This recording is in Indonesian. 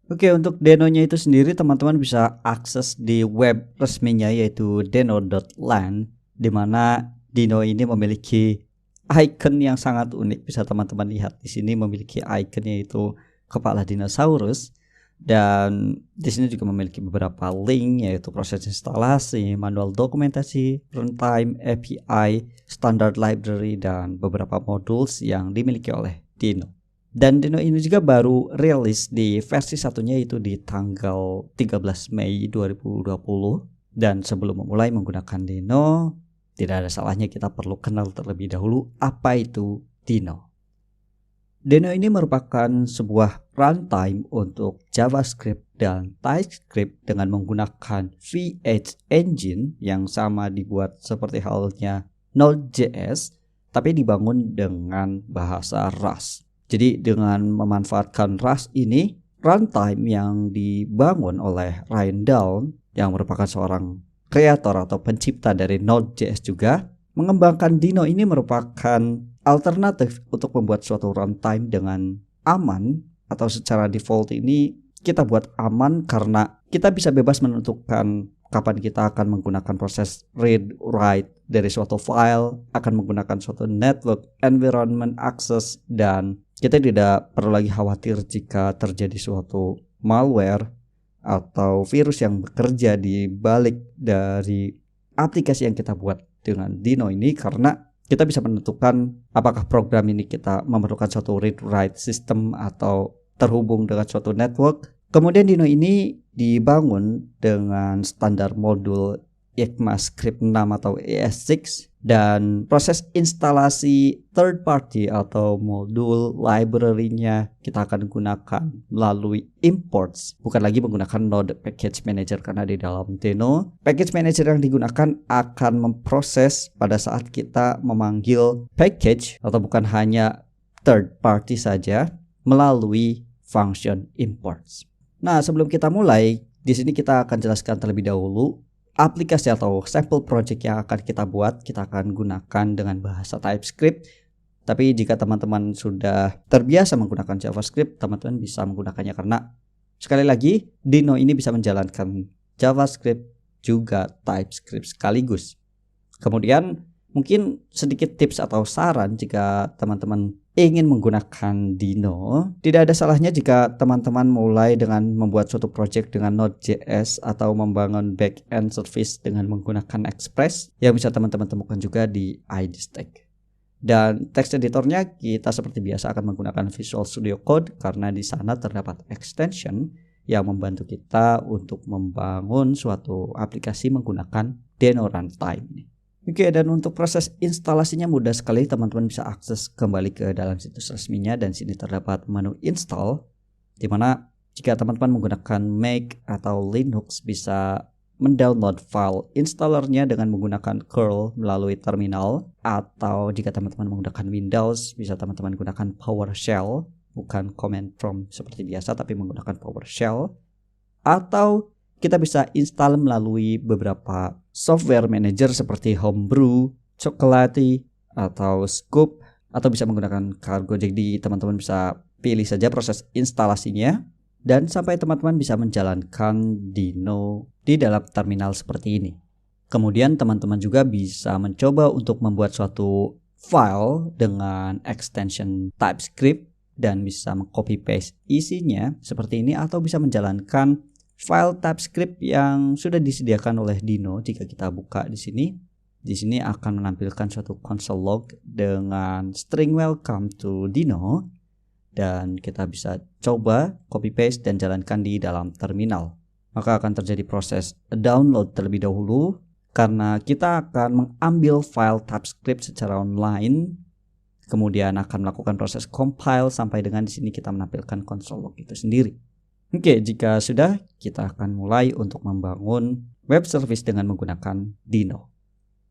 Oke, untuk Deno-nya itu sendiri teman-teman bisa akses di web resminya yaitu deno.land, di mana Deno ini memiliki icon yang sangat unik. Bisa teman-teman lihat di sini memiliki ikonnya itu kepala dinosaurus, dan di sini juga memiliki beberapa link yaitu proses instalasi, manual dokumentasi, runtime, API, standard library, dan beberapa modules yang dimiliki oleh Deno. Dan Deno ini juga baru rilis di versi satunya itu di tanggal 13 Mei 2020. Dan sebelum memulai menggunakan Deno, tidak ada salahnya kita perlu kenal terlebih dahulu apa itu Deno. Deno ini merupakan sebuah runtime untuk JavaScript dan TypeScript dengan menggunakan V8 engine yang sama dibuat seperti halnya Node.js, tapi dibangun dengan bahasa Rust. Jadi dengan memanfaatkan Rust ini, runtime yang dibangun oleh Ryan Dahl yang merupakan seorang kreator atau pencipta dari Node.js juga, mengembangkan Deno ini merupakan alternatif untuk membuat suatu runtime dengan aman, atau secara default ini kita buat aman karena kita bisa bebas menentukan kapan kita akan menggunakan proses read write dari suatu file, akan menggunakan suatu network environment access, dan kita tidak perlu lagi khawatir jika terjadi suatu malware atau virus yang bekerja di balik dari aplikasi yang kita buat dengan Deno ini, karena kita bisa menentukan apakah program ini kita memerlukan suatu read write system atau terhubung dengan suatu network. Kemudian Deno ini dibangun dengan standar modul ECMAScript 6 atau ES6, dan proses instalasi third party atau modul library-nya kita akan gunakan melalui imports, bukan lagi menggunakan Node Package Manager, karena di dalam Deno Package Manager yang digunakan akan memproses pada saat kita memanggil package atau bukan hanya third party saja melalui function imports. Nah, sebelum kita mulai, di sini kita akan jelaskan terlebih dahulu aplikasi atau sampel project yang akan kita buat. Kita akan gunakan dengan bahasa TypeScript. Tapi jika teman-teman sudah terbiasa menggunakan JavaScript, teman-teman bisa menggunakannya, karena sekali lagi Deno ini bisa menjalankan JavaScript juga TypeScript sekaligus. Kemudian mungkin sedikit tips atau saran jika teman-teman ingin menggunakan Deno. Tidak ada salahnya jika teman-teman mulai dengan membuat suatu project dengan Node.js atau membangun back-end service dengan menggunakan Express yang bisa teman-teman temukan juga di IDStack. Dan text editornya kita seperti biasa akan menggunakan Visual Studio Code, karena di sana terdapat extension yang membantu kita untuk membangun suatu aplikasi menggunakan Deno runtime ini. Oke, dan untuk proses instalasinya mudah sekali. Teman-teman bisa akses kembali ke dalam situs resminya, dan sini terdapat menu install, dimana jika teman-teman menggunakan Mac atau Linux bisa mendownload file installernya dengan menggunakan curl melalui terminal, atau jika teman-teman menggunakan Windows bisa teman-teman gunakan PowerShell, bukan command prompt seperti biasa tapi menggunakan PowerShell, atau kita bisa install melalui beberapa software manager seperti Homebrew, Chocolatey, atau Scoop, atau bisa menggunakan Cargo. Jadi teman-teman bisa pilih saja proses instalasinya, dan sampai teman-teman bisa menjalankan Deno di dalam terminal seperti ini. Kemudian teman-teman juga bisa mencoba untuk membuat suatu file dengan extension TypeScript dan bisa meng-copy paste isinya seperti ini, atau bisa menjalankan file TypeScript yang sudah disediakan oleh Deno. Jika kita buka di sini akan menampilkan suatu console log dengan string welcome to Deno, dan kita bisa coba copy paste dan jalankan di dalam terminal. Maka akan terjadi proses download terlebih dahulu, karena kita akan mengambil file TypeScript secara online, kemudian akan melakukan proses compile sampai dengan di sini kita menampilkan console log itu sendiri. Oke, jika sudah, kita akan mulai untuk membangun web service dengan menggunakan Deno.